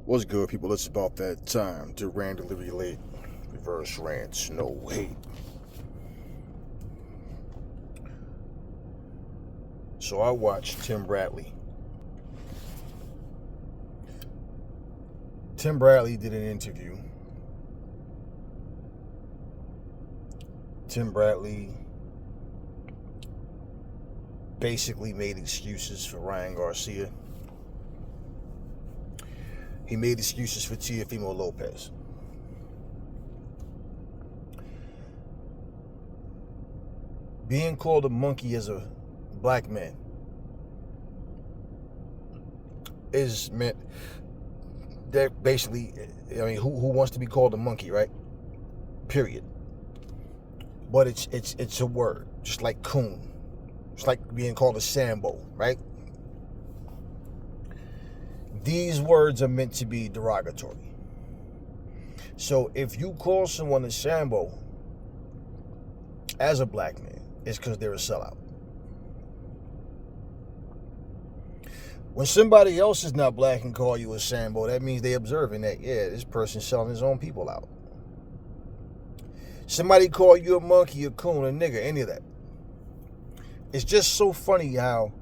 What's good, people? It's about that time to randomly relate reverse rants, no hate. So I watched Tim Bradley. Tim Bradley did an interview. Tim Bradley basically made excuses for Ryan Garcia. He made excuses for Teofimo Lopez. Being called a monkey as a black man is meant that basically, who wants to be called a monkey, right? Period. But it's a word, just like coon. It's like being called a Sambo, right? These words are meant to be derogatory. So if you call someone a Sambo as a black man, it's because they're a sellout. When somebody else is not black and call you a Sambo, that means they observing that, yeah, this person's selling his own people out. Somebody call you a monkey, a coon, a nigger, any of that. It's just so funny how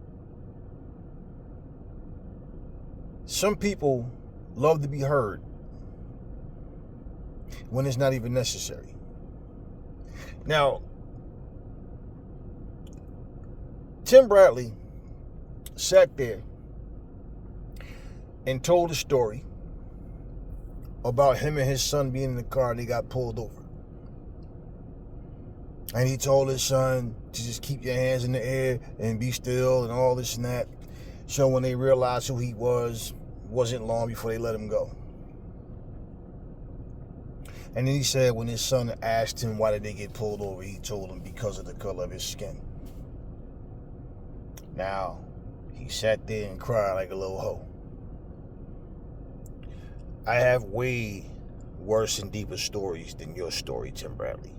some people love to be heard when it's not even necessary. Now, Tim Bradley sat there and told a story about him and his son being in the car and they got pulled over. And he told his son to just keep your hands in the air and be still and all this and that. So when they realized who he was, wasn't long before they let him go. And then he said when his son asked him why did they get pulled over, he told him because of the color of his skin. Now, he sat there and cried like a little hoe. I have way worse and deeper stories than your story, Tim Bradley.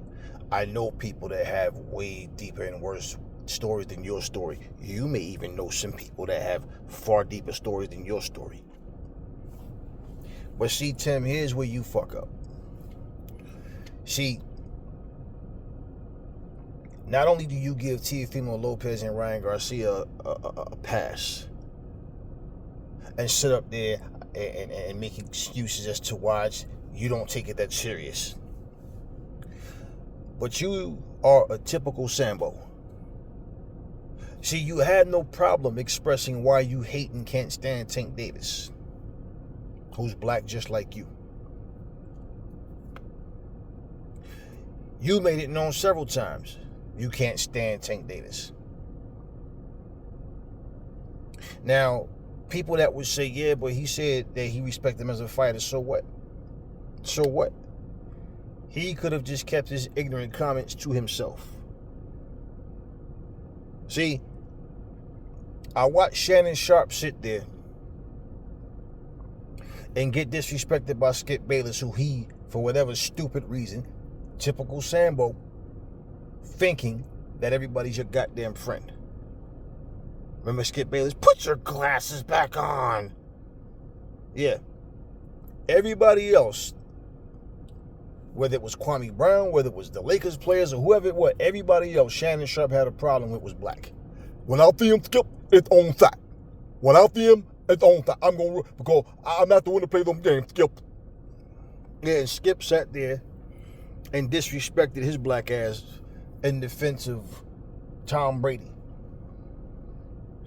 I know people that have way deeper and worse stories than your story. You may even know some people that have far deeper stories than your story. But see, Tim, here's where you fuck up. See, not only do you give Teofimo Lopez and Ryan Garcia a pass and sit up there and make excuses as to why you don't take it that serious, but you are a typical Sambo. See, you had no problem expressing why you hate and can't stand Tank Davis, who's black just like you. You made it known several times you can't stand Tank Davis. Now, people that would say, yeah, but he said that he respected him as a fighter, so what? So what? He could have just kept his ignorant comments to himself. See, I watched Shannon Sharp sit there and get disrespected by Skip Bayless, who he, for whatever stupid reason, typical Sambo, thinking that everybody's your goddamn friend. Remember Skip Bayless? Put your glasses back on. Yeah. Everybody else, whether it was Kwame Brown, whether it was the Lakers players or whoever it was, everybody else Shannon Sharp had a problem with was black. When I see him, Skip, it's on side. When I see him, it's on side. Because I'm not the one to play them games, Skip. Yeah, and Skip sat there and disrespected his black ass in defense of Tom Brady.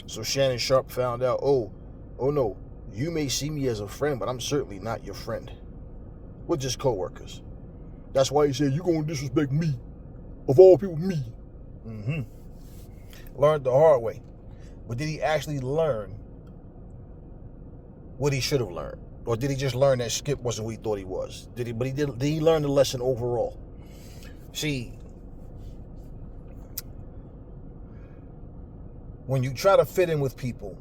So Shannon Sharp found out, oh no, you may see me as a friend, but I'm certainly not your friend. We're just co-workers. That's why he said, you gonna disrespect me. Of all people, me. Learned the hard way. But did he actually learn what he should have learned? Or did he just learn that Skip wasn't who he thought he was? Did he learn the lesson overall? See, when you try to fit in with people,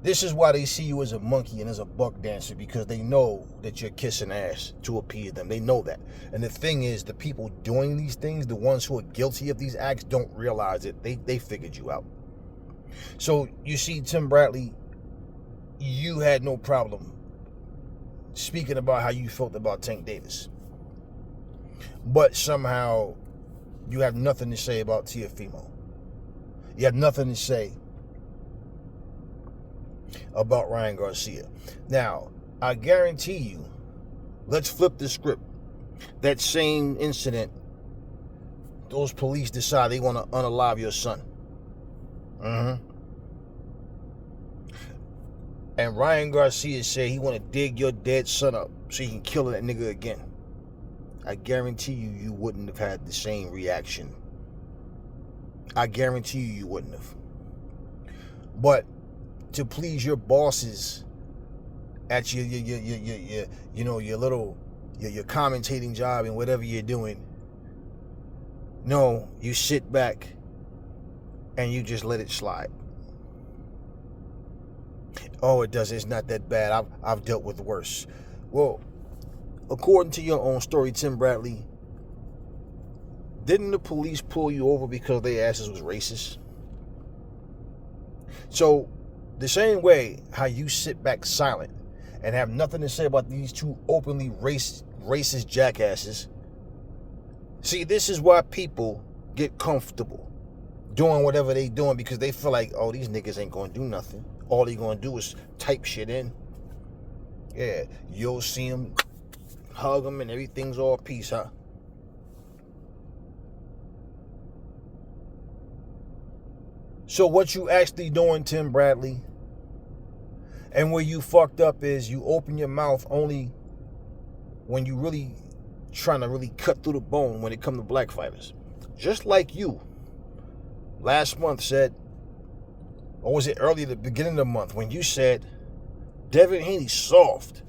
this is why they see you as a monkey and as a buck dancer, because they know that you're kissing ass to appease them. They know that. And the thing is, the people doing these things, the ones who are guilty of these acts, don't realize it. They figured you out. So you see, Tim Bradley, you had no problem speaking about how you felt about Tank Davis. But somehow you have nothing to say about Teofimo. You have nothing to say about Ryan Garcia. Now, I guarantee you, let's flip the script. That same incident, those police decide they want to unalive your son. And Ryan Garcia said he want to dig your dead son up so he can kill that nigga again. I guarantee you, you wouldn't have had the same reaction. I guarantee you wouldn't have. But to please your bosses at your commentating job and whatever you're doing, no, you sit back and you just let it slide. Oh, it's not that bad. I've dealt with worse. Well, according to your own story, Tim Bradley, didn't the police pull you over because their asses was racist? So, the same way how you sit back silent and have nothing to say about these two openly racist jackasses, see, this is why people get comfortable doing whatever they doing, because they feel like, oh, these niggas ain't gonna do nothing. All they gonna do is type shit in. Yeah, you'll see them, hug them, and everything's all peace, huh? So what you actually doing, Tim Bradley, and where you fucked up is you open your mouth only when you really trying to really cut through the bone when it comes to black fighters. Just like you last month said, or was it early at the beginning of the month, when you said Devin Haney soft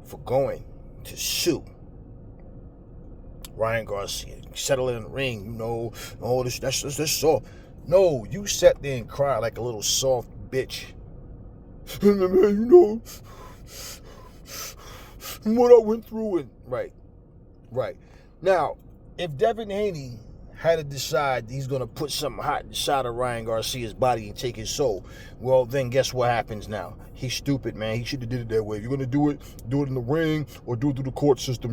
for going to sue Ryan Garcia, settle in the ring, that's soft. No, you sat there and cried like a little soft bitch. Man, what I went through. And right. Now, if Devin Haney had to decide he's going to put something hot inside of Ryan Garcia's body and take his soul, well, then guess what happens now? He's stupid, man. He should have did it that way. If you're going to do it in the ring or do it through the court system,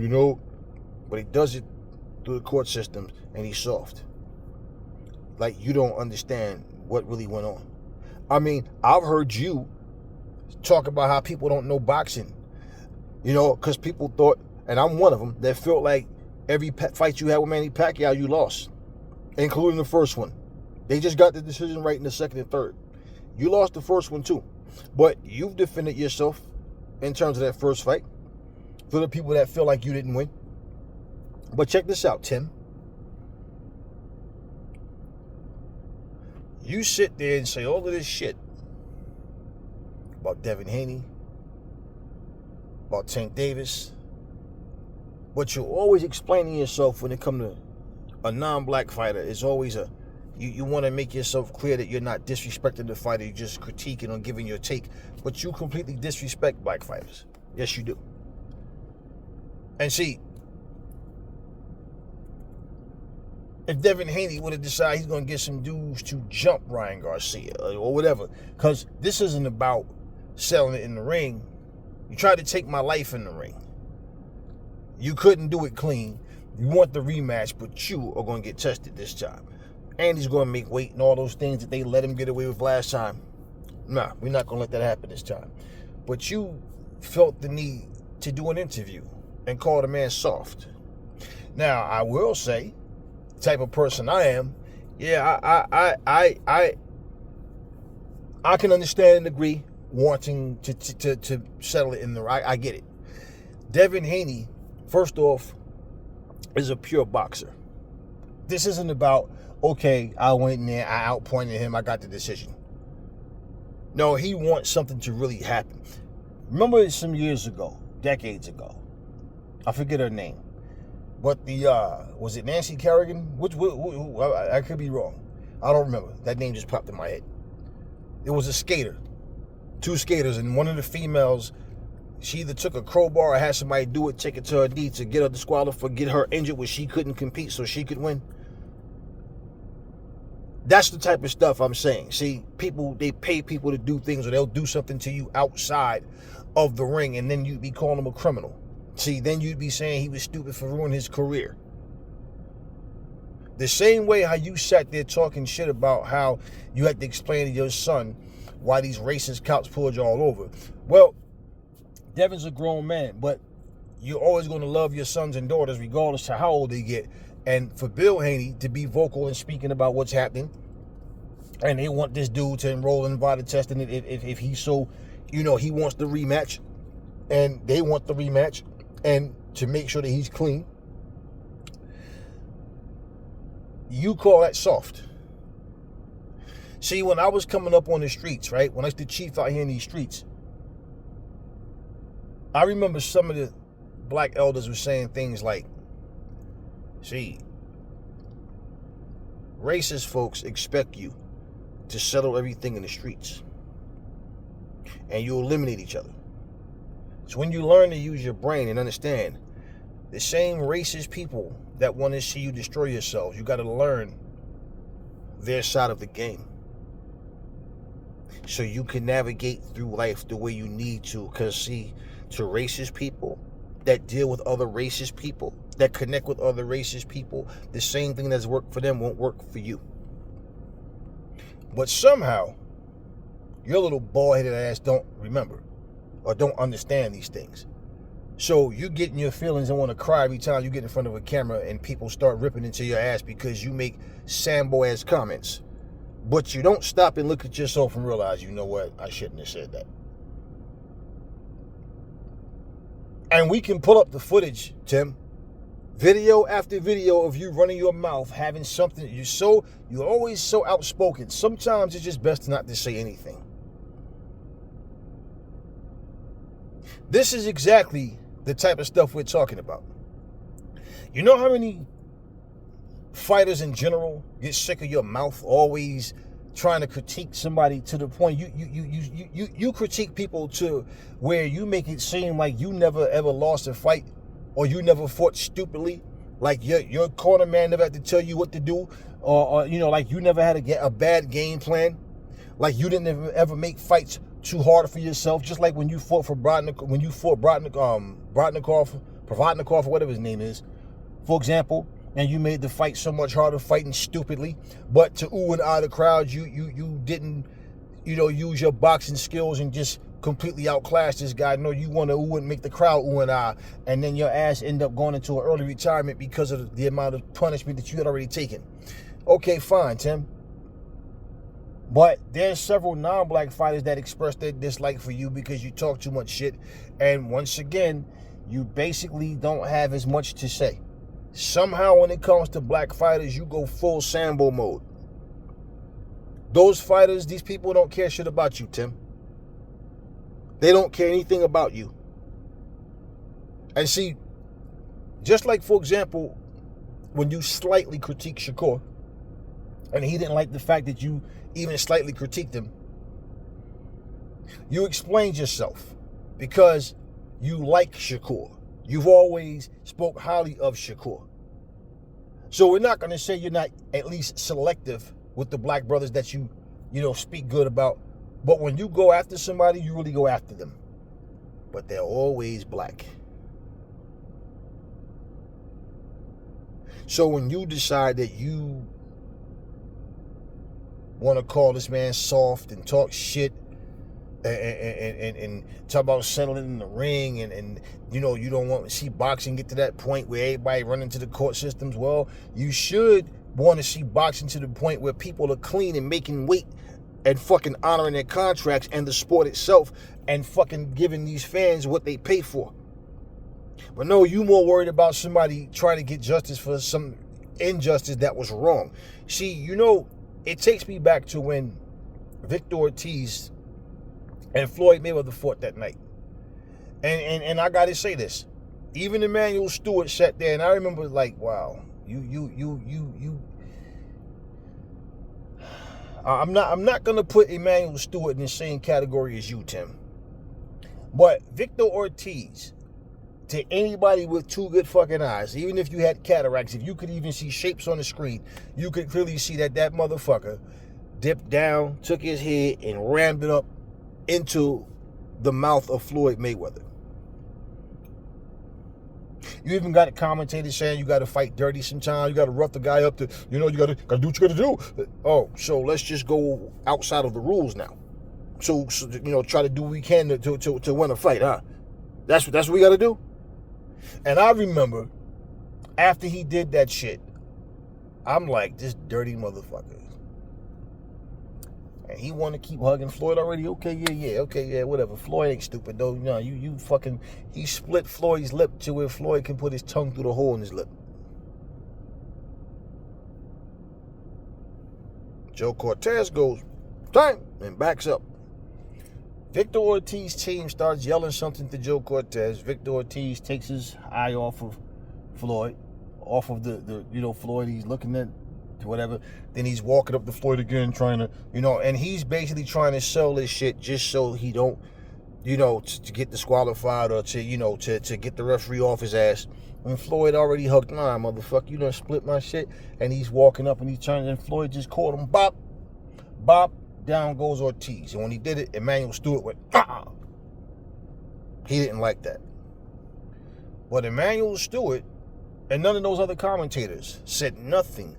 But he does it through the court system, and he's soft. Like, you don't understand what really went on. I mean, I've heard you talk about how people don't know boxing, because people thought, and I'm one of them, that felt like every fight you had with Manny Pacquiao, you lost, including the first one. They just got the decision right in the second and third. You lost the first one too, but you've defended yourself in terms of that first fight for the people that feel like you didn't win. But check this out, Tim. You sit there and say all of this shit about Devin Haney, about Tank Davis, but you're always explaining yourself when it comes to a non-black fighter. It's always you want to make yourself clear that you're not disrespecting the fighter, you're just critiquing or giving your take, but you completely disrespect black fighters. Yes, you do. And see, if Devin Haney would have decided he's going to get some dudes to jump Ryan Garcia or whatever, because this isn't about selling it in the ring. You tried to take my life in the ring. You couldn't do it clean. You want the rematch, but you are going to get tested this time. And he's going to make weight and all those things that they let him get away with last time. Nah, we're not going to let that happen this time. But you felt the need to do an interview and call the man soft. Now, I will say, the type of person I am, yeah, I can understand and agree wanting to settle it in the right. I get it. Devin Haney, first off, is a pure boxer. This isn't about, okay, I went in there, I outpointed him, I got the decision. No, he wants something to really happen. Remember some years ago, decades ago, I forget her name, but was it Nancy Kerrigan? I could be wrong. I don't remember. That name just popped in my head. It was a skater. Two skaters, and one of the females, she either took a crowbar or had somebody do it, take it to her knee to get her disqualified, get her injured where she couldn't compete so she could win. That's the type of stuff I'm saying. See, people, they pay people to do things, or they'll do something to you outside of the ring, and then you'd be calling him a criminal. See, then you'd be saying he was stupid for ruining his career. The same way how you sat there talking shit about how you had to explain to your son why these racist cops pulled you all over. Well, Devin's a grown man, but you're always going to love your sons and daughters regardless of how old they get. And for Bill Haney to be vocal and speaking about what's happening, and they want this dude to enroll in VADA testing if he's so, he wants the rematch, and they want the rematch, and to make sure that he's clean. You call that soft. See, when I was coming up on the streets, right, when I was the chief out here in these streets, I remember some of the black elders were saying things like, see, racist folks expect you to settle everything in the streets, and you eliminate each other. So when you learn to use your brain and understand, the same racist people that want to see you destroy yourselves, you got to learn their side of the game, so you can navigate through life the way you need to. Because see, to racist people that deal with other racist people, that connect with other racist people, the same thing that's worked for them won't work for you. But somehow, your little bald-headed ass don't remember or don't understand these things. So you get in your feelings and want to cry every time you get in front of a camera and people start ripping into your ass because you make Sambo-ass comments. But you don't stop and look at yourself and realize, you know what, I shouldn't have said that. And we can pull up the footage, Tim. Video after video of you running your mouth, having something, you're always so outspoken. Sometimes it's just best not to say anything. This is exactly the type of stuff we're talking about. You know how many fighters in general get sick of your mouth always trying to critique somebody to the point you critique people to where you make it seem like you never ever lost a fight, or you never fought stupidly, like your corner man never had to tell you what to do, or like you never had to get a bad game plan, like you didn't ever make fights too hard for yourself, just like when you fought for Provodnikov, or whatever his name is, for example, and you made the fight so much harder fighting stupidly, but to ooh and ah the crowd, you didn't, use your boxing skills and just completely outclass this guy. No, you want to ooh and make the crowd ooh and ah, and then your ass end up going into an early retirement because of the amount of punishment that you had already taken. Okay, fine, Tim. But there's several non-black fighters that express their dislike for you because you talk too much shit. And once again, you basically don't have as much to say. Somehow when it comes to black fighters, you go full Sambo mode. Those fighters, these people don't care shit about you, Tim. They don't care anything about you. And see, just like, for example, when you slightly critique Shakur, and he didn't like the fact that you even slightly critiqued him, you explained yourself because you like Shakur. You've always spoke highly of Shakur. So we're not going to say you're not at least selective with the black brothers that you speak good about. But when you go after somebody, you really go after them. But they're always black. So when you decide that you want to call this man soft and talk shit and talk about settling in the ring and you don't want to see boxing get to that point where everybody running to the court systems, well, you should want to see boxing to the point where people are clean and making weight and fucking honoring their contracts and the sport itself and fucking giving these fans what they pay for. But no, you more worried about somebody trying to get justice for some injustice that was wrong. See, it takes me back to when Victor Ortiz and Floyd Mayweather fought that night. And I gotta say this. Even Emmanuel Stewart sat there and I remember like, wow, I'm not gonna put Emmanuel Stewart in the same category as you, Tim. But Victor Ortiz, to anybody with two good fucking eyes, even if you had cataracts, if you could even see shapes on the screen, you could clearly see that that motherfucker dipped down, took his head, and rammed it up into the mouth of Floyd Mayweather. You even got a commentator saying you got to fight dirty sometimes. You got to rough the guy up to, you got to do what you got to do. Oh, so let's just go outside of the rules now. So try to do what we can to win a fight, huh? That's what we got to do. And I remember after he did that shit, I'm like, this dirty motherfucker. And he want to keep hugging Floyd already. Okay, whatever. Floyd ain't stupid though. You fucking. He split Floyd's lip to where Floyd can put his tongue through the hole in his lip. Joe Cortez goes, time, and backs up. Victor Ortiz's team starts yelling something to Joe Cortez. Victor Ortiz takes his eye off of Floyd, off of the Floyd. He's looking at whatever. Then he's walking up to Floyd again, trying to, and he's basically trying to sell this shit just so he don't, to get disqualified or to get the referee off his ass. When Floyd already hugged, nah, motherfucker, you done split my shit. And he's walking up and he's turning, and Floyd just caught him, bop, bop, down goes Ortiz. And when he did it, Emmanuel Stewart went, ah. He didn't like that. But Emmanuel Stewart and none of those other commentators said nothing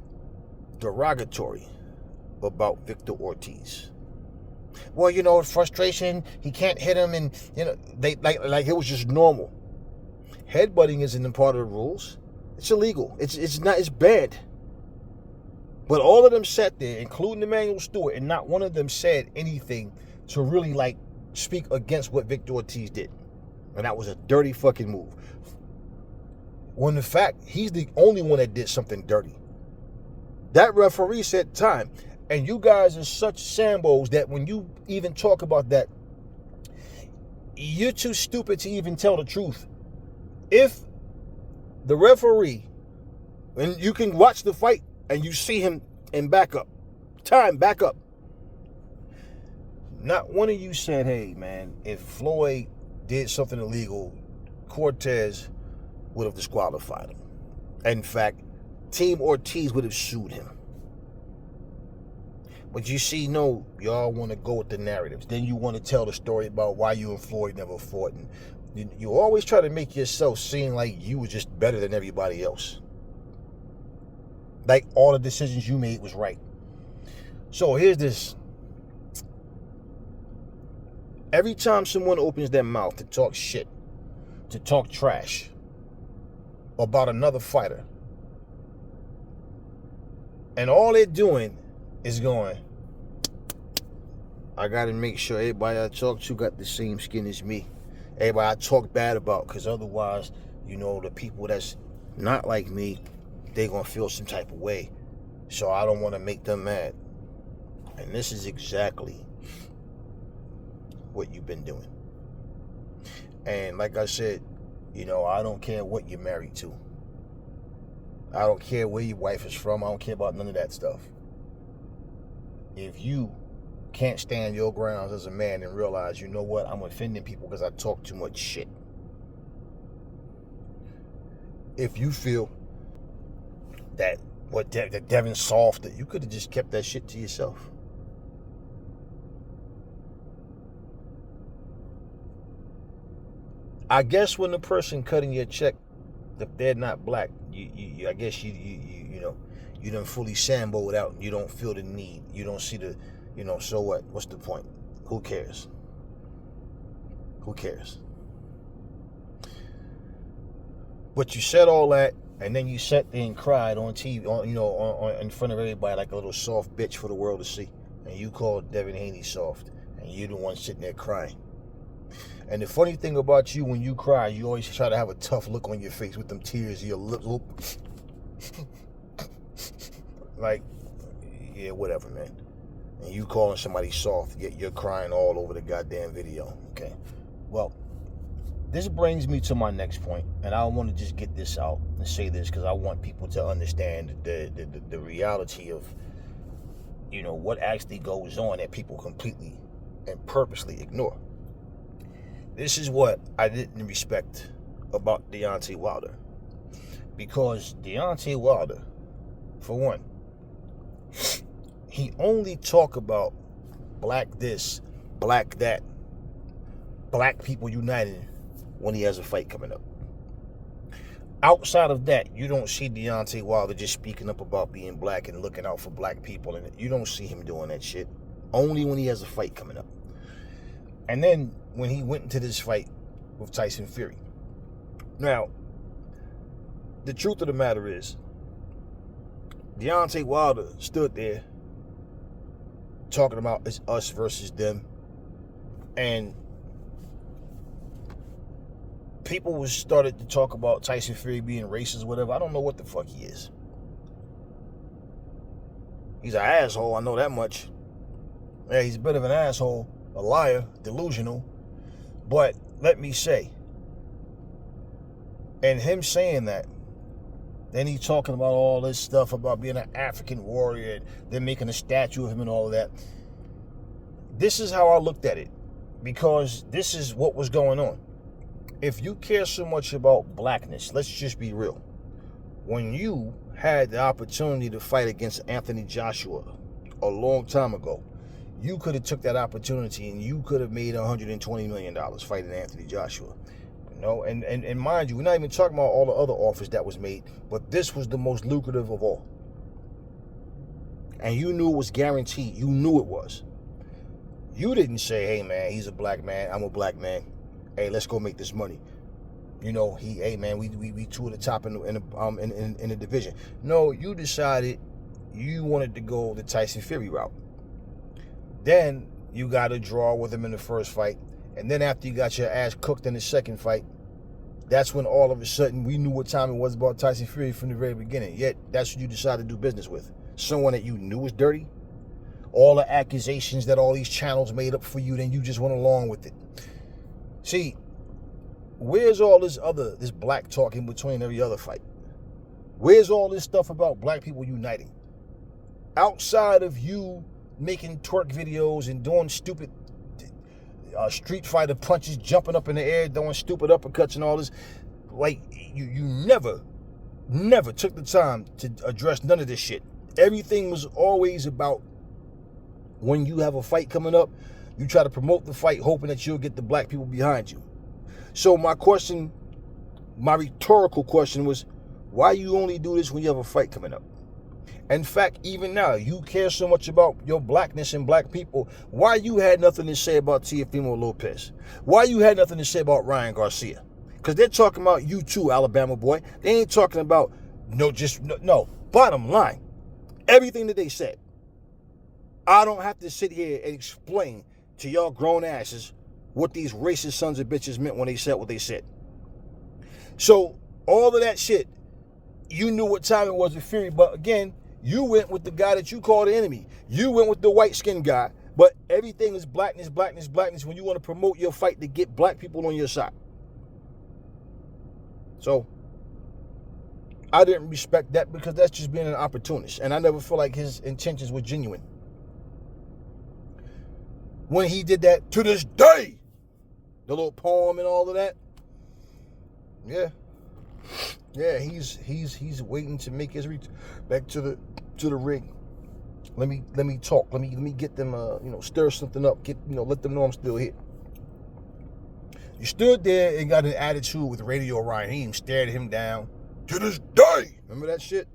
derogatory about Victor Ortiz. Well, frustration, he can't hit him, and they like it was just normal. Headbutting isn't a part of the rules. It's illegal. It's bad. But all of them sat there, including Emmanuel Stewart, and not one of them said anything to really speak against what Victor Ortiz did. And that was a dirty fucking move. When in fact, he's the only one that did something dirty. That referee said time. And you guys are such Sambos that when you even talk about that, you're too stupid to even tell the truth. If the referee, and you can watch the fight and you see him in backup, back up. Not one of you said, hey man, if Floyd did something illegal, Cortez would have disqualified him. In fact, Team Ortiz would have sued him. But you see, no, y'all want to go with the narratives. Then you want to tell the story about why you and Floyd never fought. And you always try to make yourself seem like you were just better than everybody else. Like all the decisions you made was right. So here's this. Every time someone opens their mouth to talk shit, to talk trash about another fighter, and all they're doing is going, I got to make sure everybody I talk to got the same skin as me. Everybody I talk bad about, because otherwise, the people that's not like me, they're going to feel some type of way. So I don't want to make them mad. And this is exactly what you've been doing. And like I said, I don't care what you're married to. I don't care where your wife is from. I don't care about none of that stuff. If you can't stand your grounds as a man and realize, you know what, I'm offending people because I talk too much shit. If you feel that that Devin's soft, that you could have just kept that shit to yourself. I guess when the person cutting your check, if they're not black, I guess you done fully Sambo'd out and you don't feel the need. You don't see the, so what? What's the point? Who cares? Who cares? But you said all that, and then you sat there and cried on TV, on in front of everybody like a little soft bitch for the world to see. And you called Devin Haney soft, and you're the one sitting there crying. And the funny thing about you, when you cry, you always try to have a tough look on your face with them tears in your lips. Like, yeah, whatever, man. And you calling somebody soft, yet you're crying all over the goddamn video. Okay. Well, this brings me to my next point, and I want to just get this out and say this because I want people to understand the reality of, what actually goes on that people completely and purposely ignore. This is what I didn't respect about Deontay Wilder. Because Deontay Wilder, for one, he only talk about black this, black that, black people united when he has a fight coming up. Outside of that, you don't see Deontay Wilder just speaking up about being black and looking out for black people. And you don't see him doing that shit. Only when he has a fight coming up. And then when he went into this fight with Tyson Fury. Now, the truth of the matter is, Deontay Wilder stood there talking about it's us versus them. And people was started to talk about Tyson Fury being racist or whatever. I don't know what the fuck he is. He's an asshole, I know that much. Yeah, he's a bit of an asshole, a liar, delusional. But let me say, and him saying that, then he's talking about all this stuff about being an African warrior, and they're making a statue of him and all of that. This is how I looked at it, because this is what was going on. If you care so much about blackness, let's just be real. When you had the opportunity to fight against Anthony Joshua a long time ago, you could have took that opportunity and you could have made $120 million fighting Anthony Joshua. You know, and mind you, we're not even talking about all the other offers that was made, but this was the most lucrative of all. And you knew it was guaranteed. You knew it was. You didn't say, hey man, he's a black man, I'm a black man. Hey, let's go make this money. You know, hey man, we two at the top in the division. No, you decided you wanted to go the Tyson Fury route. Then you got a draw with him in the first fight, and then after you got your ass cooked in the second fight, that's when all of a sudden we knew what time it was about Tyson Fury from the very beginning. Yet that's who you decided to do business with. Someone that you knew was dirty. All the accusations that all these channels made up for you, then you just went along with it. See, where's all this black talk in between every other fight? Where's all this stuff about black people uniting? Outside of you making twerk videos and doing stupid Street Fighter punches, jumping up in the air, doing stupid uppercuts and all this, like, you never took the time to address none of this shit. Everything was always about when you have a fight coming up, you try to promote the fight hoping that you'll get the black people behind you. So my rhetorical question was, why you only do this when you have a fight coming up? In fact, even now, you care so much about your blackness and black people. Why you had nothing to say about Teofimo Lopez? Why you had nothing to say about Ryan Garcia? Because they're talking about you too, Alabama boy. They ain't talking about no. Bottom line, everything that they said, I don't have to sit here and explain to y'all grown asses what these racist sons of bitches meant when they said what they said. So all of that shit, you knew what time it was with Fury, but again, you went with the guy that you call the enemy. You went with the white-skinned guy, but everything is blackness when you want to promote your fight to get black people on your side. So I didn't respect that because that's just being an opportunist, and I never feel like his intentions were genuine. When he did that, to this day, the little poem and all of that, yeah, he's waiting to make his back to the ring. Let me talk. Let me get them stir something up. Let them know I'm still here. You stood there and got an attitude with Radio Raheem, stared him down to this day. Remember that shit?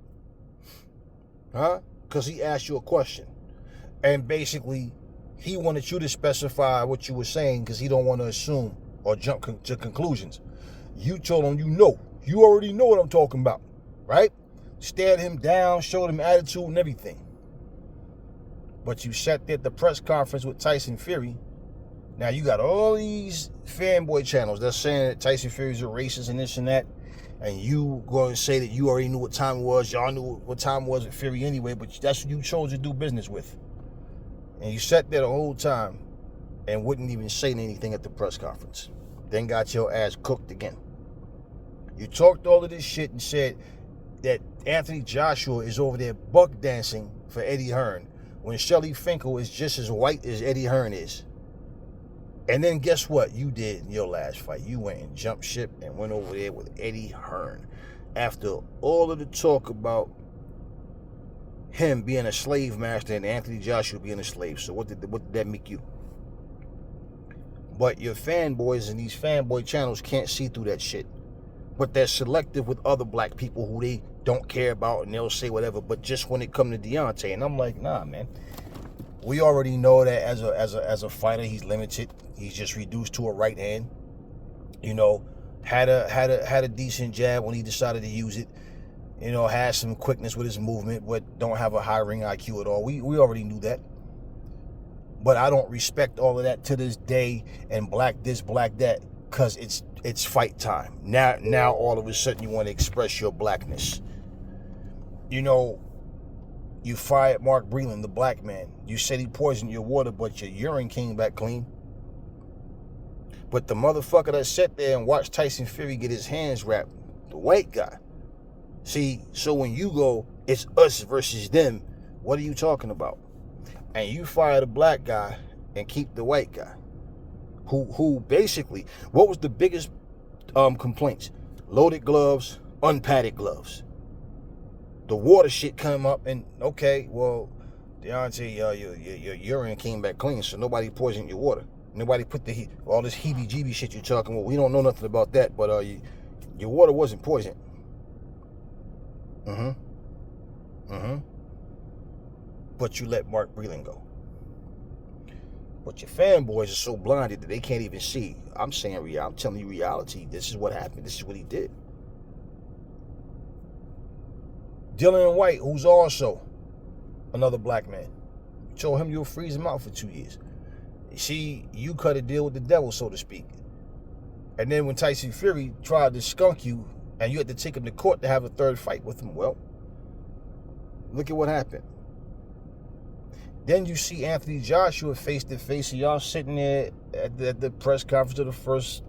Huh? Because he asked you a question, and basically he wanted you to specify what you were saying because he don't want to assume or jump to conclusions. You told him you already know what I'm talking about, right? Stared him down, showed him attitude and everything. But you sat there at the press conference with Tyson Fury. Now you got all these fanboy channels that's saying that Tyson Fury's a racist and this and that. And you going to say that you already knew what time it was. Y'all knew what time it was with Fury anyway, but that's who you chose to do business with. And you sat there the whole time and wouldn't even say anything at the press conference. Then got your ass cooked again. You talked all of this shit and said that Anthony Joshua is over there buck dancing for Eddie Hearn when Shelly Finkel is just as white as Eddie Hearn is. And then guess what you did in your last fight? You went and jumped ship and went over there with Eddie Hearn. After all of the talk about him being a slave master and Anthony Joshua being a slave. So what did that make you? But your fanboys and these fanboy channels can't see through that shit. But they're selective with other black people who they don't care about, and they'll say whatever. But just when it comes to Deontay, and I'm like, nah, man. We already know that as a fighter, he's limited. He's just reduced to a right hand. You know, had a decent jab when he decided to use it. You know, has some quickness with his movement, but don't have a high ring IQ at all. We already knew that. But I don't respect all of that to this day, and black this, black that, because it's fight time. Now all of a sudden you want to express your blackness. You know, you fired Mark Breland, the black man. You said he poisoned your water, but your urine came back clean. But the motherfucker that sat there and watched Tyson Fury get his hands wrapped, the white guy. See, so when you go, it's us versus them, what are you talking about? And you fire the black guy and keep the white guy. Who basically, what was the biggest complaints? Loaded gloves, unpadded gloves. The water shit come up and, okay, well, Deontay, your urine came back clean, so nobody poisoned your water. Nobody put all this heebie-jeebie shit you're talking about. We don't know nothing about that, but your water wasn't poisoned. But you let Mark Breland go. But your fanboys are so blinded that they can't even see. I'm telling you reality. This is what happened. This is what he did. Dylan White, who's also another black man, you told him you'll freeze him out for 2 years. See, you cut a deal with the devil, so to speak. And then when Tyson Fury tried to skunk you and you had to take him to court to have a third fight with him, well, look at what happened. Then you see Anthony Joshua face to face, and y'all sitting there at the press conference of the first,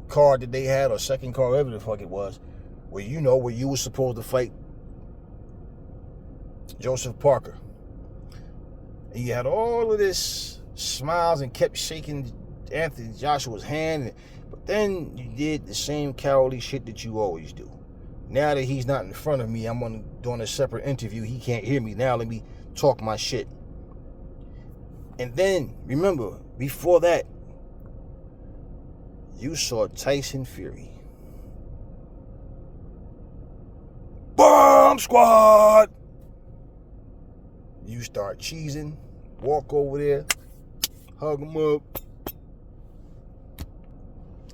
card that they had, or second card, whatever the fuck it was, where you were supposed to fight Joseph Parker. And you had all of this smiles and kept shaking Anthony Joshua's hand, but then you did the same cowardly shit that you always do. Now that he's not in front of me, I'm doing a separate interview. He can't hear me. Now let me talk my shit. And then, remember, before that, you saw Tyson Fury. Bomb Squad! You start cheesing, walk over there, hug him up.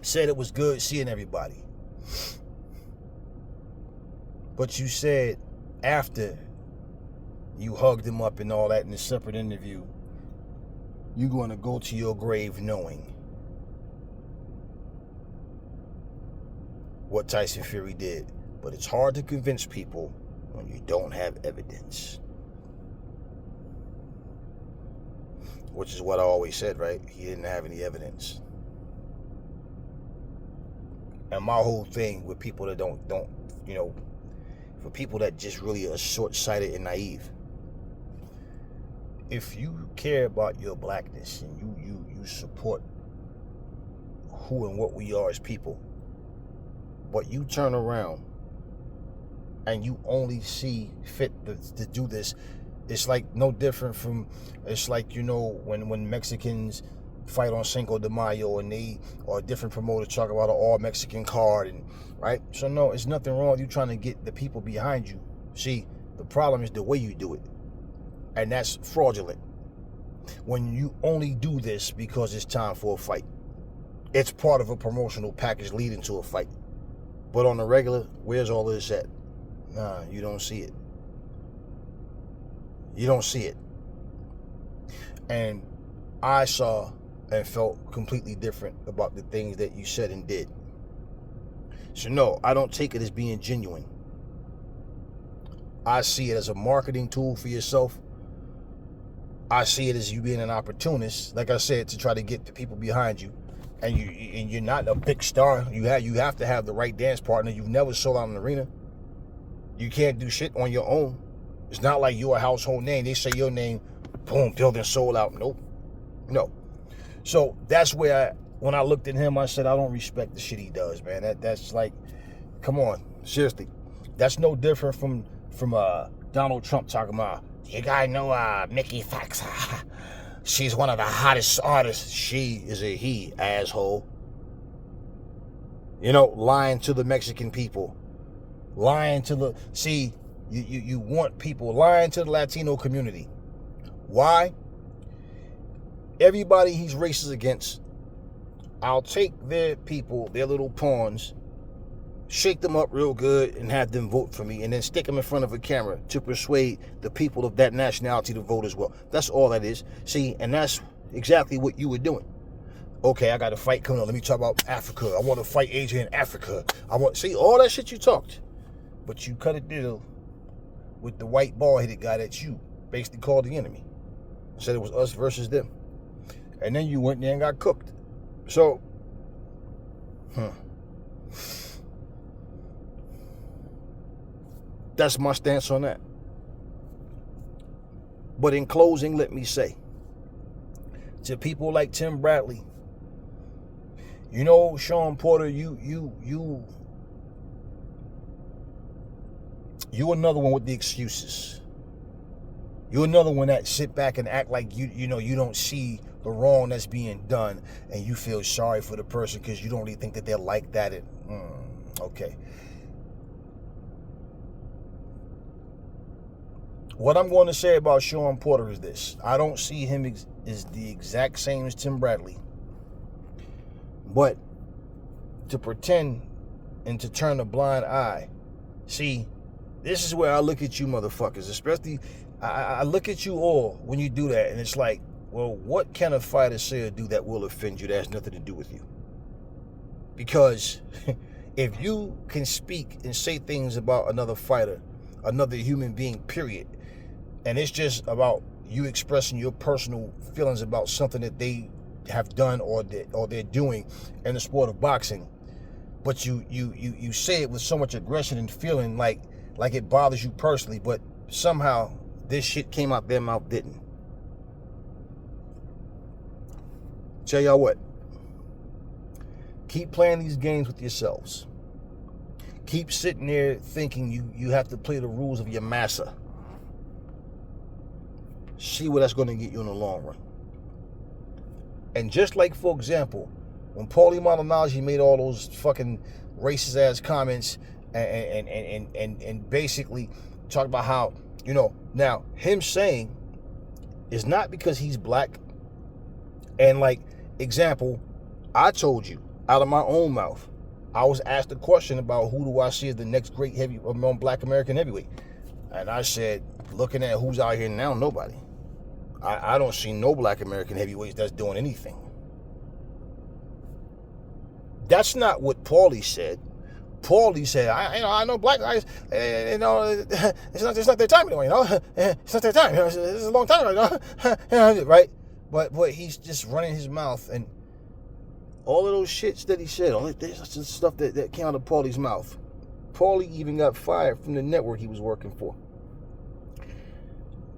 Said it was good seeing everybody. But you said after you hugged him up and all that in a separate interview, you're going to go to your grave knowing what Tyson Fury did. But it's hard to convince people when you don't have evidence. Which is what I always said, right? He didn't have any evidence. And my whole thing with people that don't, for people that just really are short-sighted and naive, if you care about your blackness and you support who and what we are as people, but you turn around and you only see fit to do this, it's like no different from, it's like, when Mexicans fight on Cinco de Mayo and or different promoters talk about an all-Mexican card, and right? So no, it's nothing wrong with you trying to get the people behind you. See, the problem is the way you do it. And that's fraudulent. When you only do this because it's time for a fight. It's part of a promotional package leading to a fight. But on the regular, where's all this at? Nah, you don't see it. You don't see it. And I saw and felt completely different about the things that you said and did. So no, I don't take it as being genuine. I see it as a marketing tool for yourself. I see it as you being an opportunist, like I said, to try to get the people behind you. And you're not a big star. You have to have the right dance partner. You've never sold out an arena. You can't do shit on your own. It's not like you're a household name. They say your name boom, building soul out. Nope. No. So that's where when I looked at him, I said, I don't respect the shit he does, man. That's like, come on, seriously. That's no different from Donald Trump talking about, you guys know Mickey Fox. She's one of the hottest artists. She is a he, asshole. You know, lying to the Mexican people. Lying to the... See, you want people lying to the Latino community. Why? Everybody he's racist against, I'll take their people, their little pawns, shake them up real good and have them vote for me, and then stick them in front of a camera to persuade the people of that nationality to vote as well. That's all that is. See, and that's exactly what you were doing. Okay, I got a fight coming on. Let me talk about Africa. I want to fight Asia in Africa. See, all that shit you talked. But you cut a deal with the white bald-headed guy that you basically called the enemy. Said it was us versus them. And then you went there and got cooked. So, that's my stance on that. But in closing, let me say, to people like Tim Bradley, you know, Sean Porter, you another one with the excuses. You another one that sit back and act like you know you don't see the wrong that's being done, and you feel sorry for the person because you don't really think that they're like that. Okay. What I'm going to say about Sean Porter is this. I don't see him as the exact same as Tim Bradley. But to pretend and to turn a blind eye. See, this is where I look at you motherfuckers. Especially, I look at you all when you do that. And it's like, well, what can a fighter say or do that will offend you? That has nothing to do with you. Because if you can speak and say things about another fighter, another human being, period, and it's just about you expressing your personal feelings about something that they have done or they're doing in the sport of boxing, but you say it with so much aggression and feeling like it bothers you personally, but somehow this shit came out their mouth didn't. Tell y'all what, keep playing these games with yourselves. Keep sitting there thinking you have to play the rules of your massa. See what that's going to get you in the long run. And just like, for example, when Paulie Malignaggi made all those fucking racist ass comments and basically talked about how, you know, now him saying is not because he's black. And like, example, I told you out of my own mouth, I was asked a question about who do I see as the next great black American heavyweight. And I said, looking at who's out here now, nobody. I don't see no black American heavyweights that's doing anything. That's not what Paulie said. Paulie said, I know black guys, it's not their time anymore, you know. It's not their time. It's a long time ago, right? But he's just running his mouth, and all of those shits that he said, all that stuff that came out of Paulie's mouth. Paulie even got fired from the network he was working for.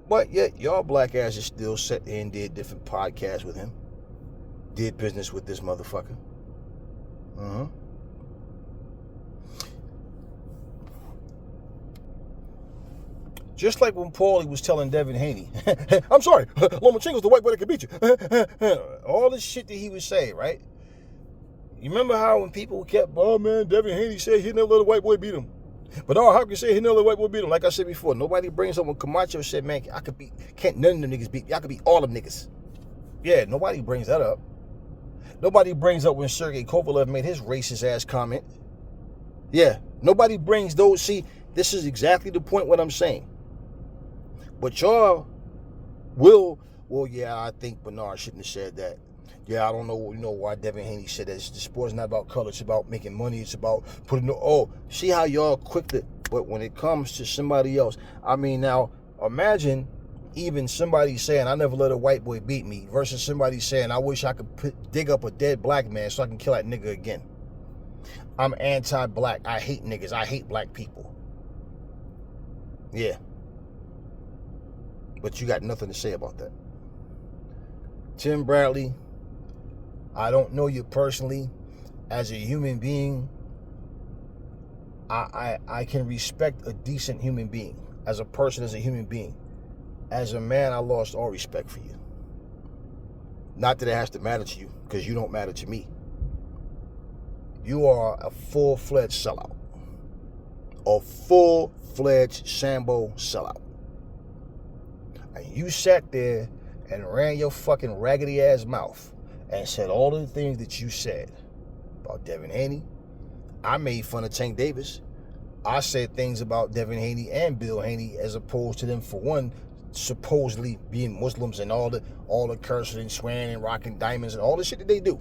But yet, y'all black asses still sat there and did different podcasts with him. Did business with this motherfucker. Just like when Paulie was telling Devin Haney, I'm sorry, Lomachenko's the white boy that can beat you. All this shit that he was saying, right? You remember how when people kept, oh man, Devin Haney said he'd never let a white boy beat him. But how can you say he never let a white boy beat him? Like I said before, nobody brings up when Camacho said, man, can't none of them niggas beat, I could beat all them niggas. Yeah, nobody brings that up. Nobody brings up when Sergey Kovalev made his racist ass comment. Yeah, nobody brings those. See, this is exactly the point what I'm saying. But y'all will, well, yeah, I think Bernard shouldn't have said that. Yeah, I don't know, why Devin Haney said that. The sport is not about color. It's about making money. It's about putting, see how y'all quick to, but when it comes to somebody else, I mean, now, imagine even somebody saying, I never let a white boy beat me, versus somebody saying, I wish I could dig up a dead black man so I can kill that nigga again. I'm anti-black. I hate niggas. I hate black people. Yeah. But you got nothing to say about that. Tim Bradley, I don't know you personally. As a human being, I can respect a decent human being. As a person, as a human being. As a man, I lost all respect for you. Not that it has to matter to you, because you don't matter to me. You are a full-fledged sellout. A full-fledged Sambo sellout. And you sat there and ran your fucking raggedy-ass mouth and said all of the things that you said about Devin Haney. I made fun of Tank Davis. I said things about Devin Haney and Bill Haney as opposed to them, for one, supposedly being Muslims and all the cursing and swearing and rocking diamonds and all the shit that they do.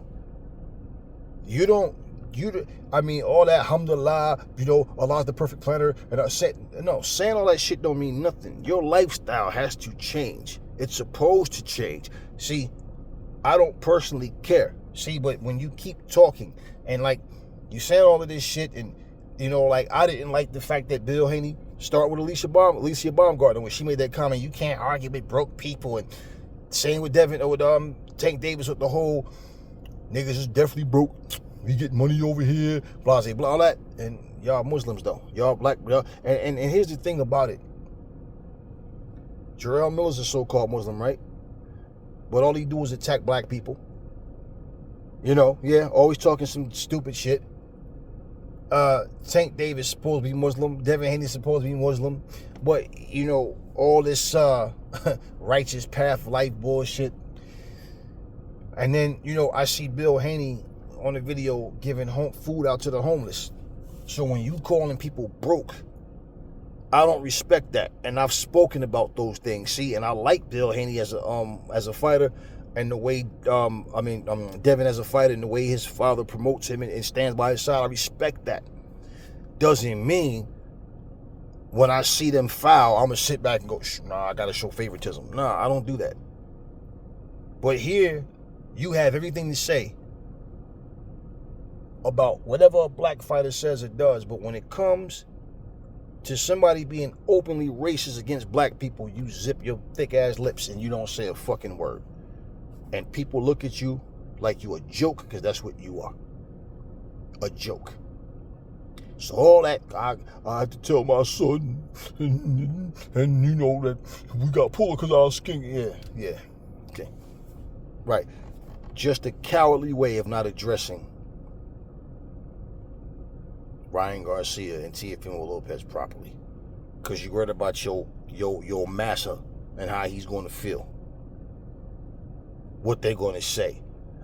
All that alhamdulillah, Allah's the perfect planner, and saying all that shit don't mean nothing. Your lifestyle has to change. It's supposed to change. See, I don't personally care. See, but when you keep talking and like you saying all of this shit, and I didn't like the fact that Bill Haney started with Alicia Baumgartner when she made that comment, you can't argue with broke people, and same with Tank Davis with the whole niggas is definitely broke. We get money over here, blah, blah, all that. And y'all Muslims, though. Y'all black. And here's the thing about it. Jarrell Miller's a so-called Muslim, right? But all he do is attack black people. Always talking some stupid shit. Tank Davis supposed to be Muslim. Devin Haney supposed to be Muslim. But, all this righteous path life bullshit. And then, I see Bill Haney on the video giving food out to the homeless. So when you calling people broke, I don't respect that. And I've spoken about those things. See, and I like Bill Haney as a fighter, and the way Devin as a fighter, and the way his father promotes him and stands by his side. I respect that. Doesn't mean when I see them foul, I'm gonna sit back and go, nah, I gotta show favoritism. Nah, I don't do that. But here, you have everything to say about whatever a black fighter says it does, but when it comes to somebody being openly racist against black people, you zip your thick ass lips and you don't say a fucking word. And people look at you like you a joke, because that's what you are. A joke. So all that, I had to tell my son, and that we got pulled because I was skinny. Yeah, okay. Right. Just a cowardly way of not addressing Ryan Garcia and Teofimo Lopez properly, because you worried about your massa and how he's going to feel, what they're going to say,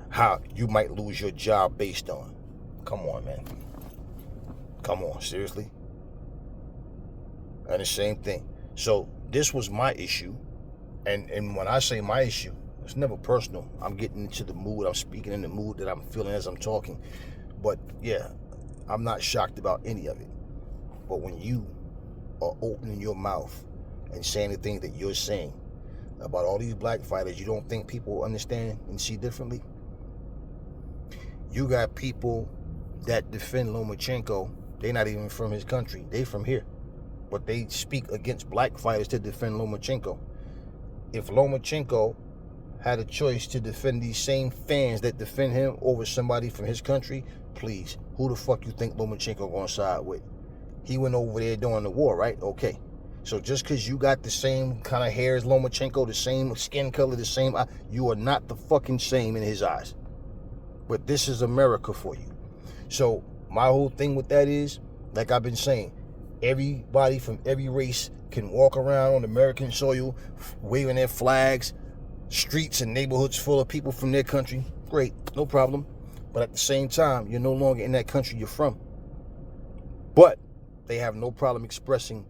how you might lose your job based on. Come on, man. Come on, seriously. And the same thing. So this was my issue, and when I say my issue, it's never personal. I'm getting into the mood. I'm speaking in the mood that I'm feeling as I'm talking. But yeah, I'm not shocked about any of it. But when you are opening your mouth and saying the things that you're saying about all these black fighters, you don't think people understand and see differently? You got people that defend Lomachenko. They're not even from his country. They from here. But they speak against black fighters to defend Lomachenko. If Lomachenko had a choice to defend these same fans that defend him over somebody from his country, please, who the fuck you think Lomachenko gonna side with? He went over there during the war, right? Okay. So just because you got the same kind of hair as Lomachenko, the same skin color, the same eye, you are not the fucking same in his eyes. But this is America for you. So my whole thing with that is, like I've been saying, everybody from every race can walk around on American soil waving their flags, streets and neighborhoods full of people from their country. Great, no problem. But at the same time, you're no longer in that country you're from. But they have no problem expressing,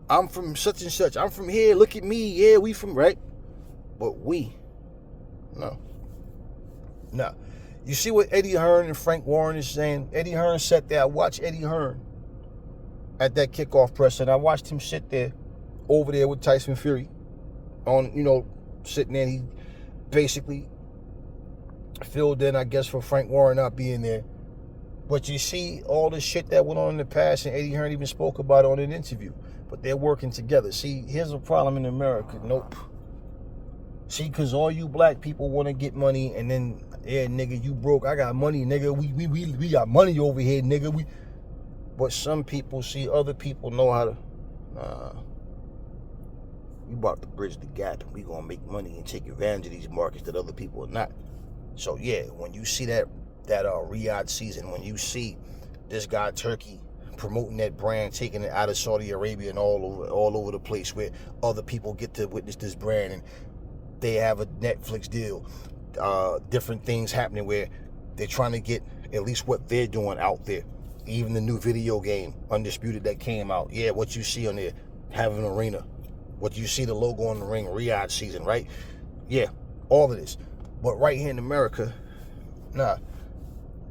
I'm from such and such. I'm from here. Look at me. Yeah, we from, right? But we, no. You see what Eddie Hearn and Frank Warren is saying? Eddie Hearn sat there. I watched Eddie Hearn at that kickoff press, and I watched him sit there over there with Tyson Fury on, sitting there. He basically filled in, I guess, for Frank Warren not being there. But you see all the shit that went on in the past, and Eddie Hearn even spoke about it on an interview. but they're working together. See, here's a problem in America. Nope. See, because all you black people want to get money, and then, yeah, nigga, you broke. I got money, nigga. We got money over here, nigga. But some people see other people know how to. We about to bridge the gap, and we gonna make money and take advantage of these markets that other people are not. So yeah, when you see that Riyadh season, when you see this guy Turkey promoting that brand, taking it out of Saudi Arabia and all over the place where other people get to witness this brand, and they have a Netflix deal, different things happening where they're trying to get at least what they're doing out there. Even the new video game, Undisputed, that came out. Yeah, what you see on there, have an arena. What you see the logo on the ring, Riyadh season, right? Yeah, all of this. But right here in America, nah,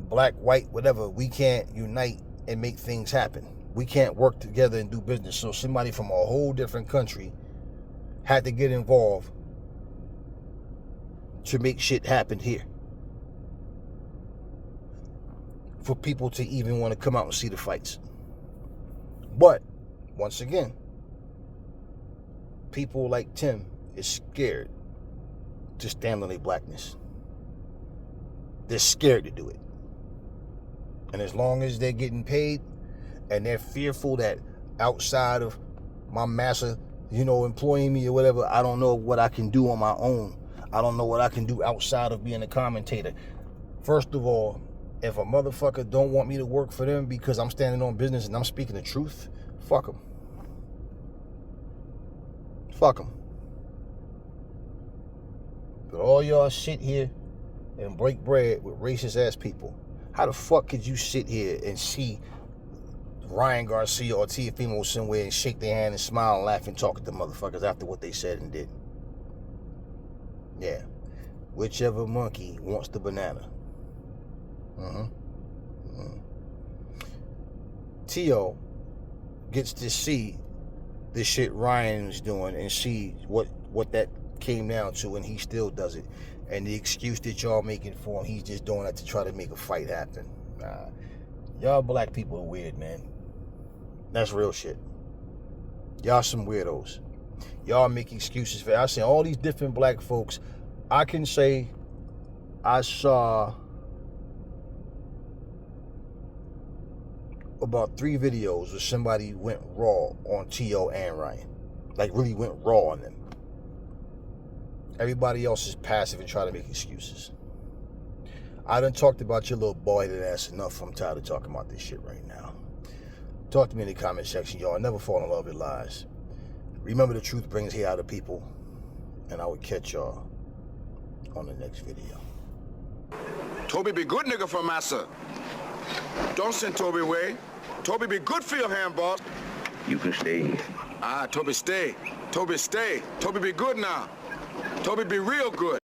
black, white, whatever, we can't unite and make things happen. We can't work together and do business. So somebody from a whole different country had to get involved to make shit happen here. For people to even want to come out and see the fights. But, once again, people like Tim is scared to stand on their blackness. They're scared to do it. And as long as they're getting paid and they're fearful that outside of my master, employing me or whatever, I don't know what I can do on my own. I don't know what I can do outside of being a commentator. First of all, if a motherfucker don't want me to work for them because I'm standing on business and I'm speaking the truth, fuck them. Fuck them. But all y'all sit here and break bread with racist ass people. How the fuck could you sit here and see Ryan Garcia or Teofimo somewhere and shake their hand and smile and laugh and talk at the motherfuckers after what they said and did? Yeah. Whichever monkey wants the banana. Tio gets to see the shit Ryan's doing and see what that came down to, and he still does it. And the excuse that y'all making for him, he's just doing that to try to make a fight happen. Y'all black people are weird, man. That's real shit. Y'all some weirdos. Y'all make excuses for. I see all these different black folks. I can say I saw about 3 videos where somebody went raw on Tio and Ryan. Like, really went raw on them. Everybody else is passive and trying to make excuses. I done talked about your little boy-headed ass enough. I'm tired of talking about this shit right now. Talk to me in the comment section, y'all. Never fall in love with lies. Remember, the truth brings hate out of people. And I will catch y'all on the next video. Toby be good nigga for massa. Don't send Toby away. Toby be good for your hand, boss. You can stay. Toby stay. Toby stay. Toby be good now. Toby be real good.